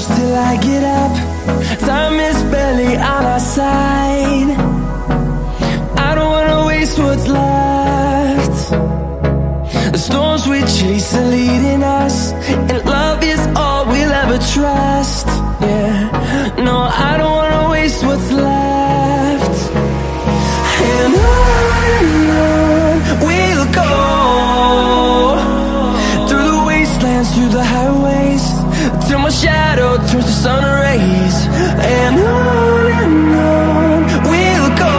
close till I get up. Time is barely on our side. I don't wanna waste what's left. The storms we chase are leading us, and love is all we'll ever trust. Yeah, no, I don't wanna waste what's left. And on we'll go, through the wastelands, through the highways, till my shadow turns to sun rays. And on we'll go,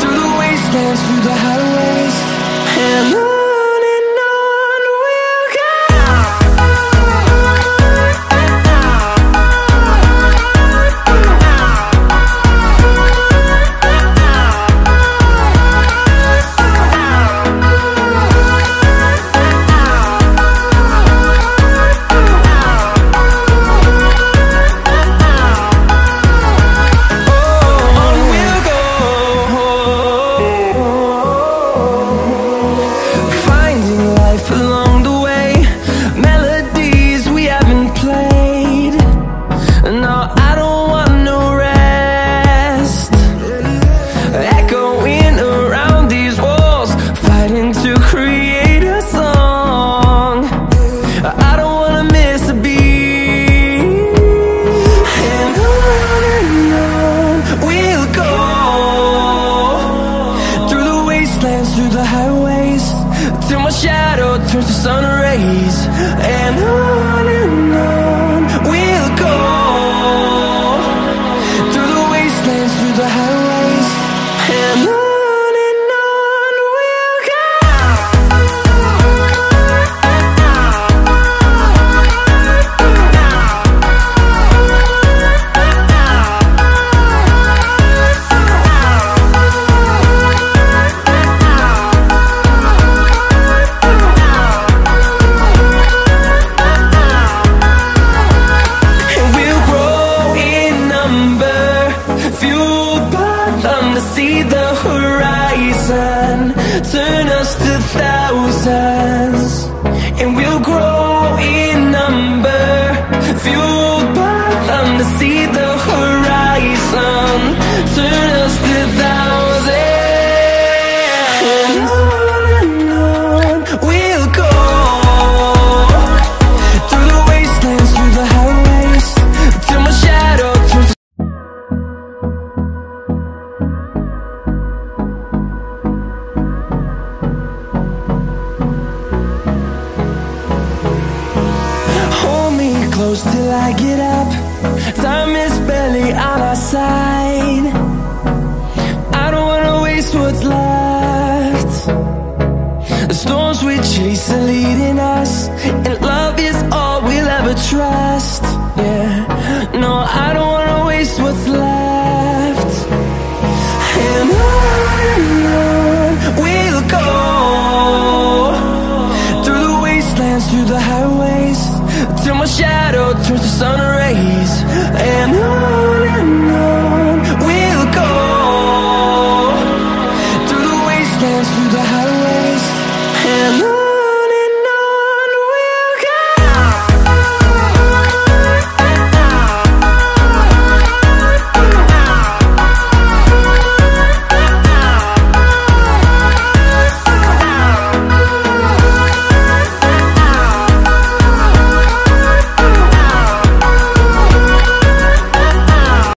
through the wastelands, through the highways, and on we'll go. Through the highways, till my shadow turns to sun rays. And on we'll go, through the wastelands, through the highways, and on we'll go. See the horizon turn us to thousands, and we'll grow in number, fueled by them. To see the horizon turn us to thousands, and on we'll go, through the wastelands, through the highways, till my shadow turns. Close till I get up. Time is barely on our side. I don't wanna waste what's left. The storms we chase are leading us, and love is all we'll ever trust.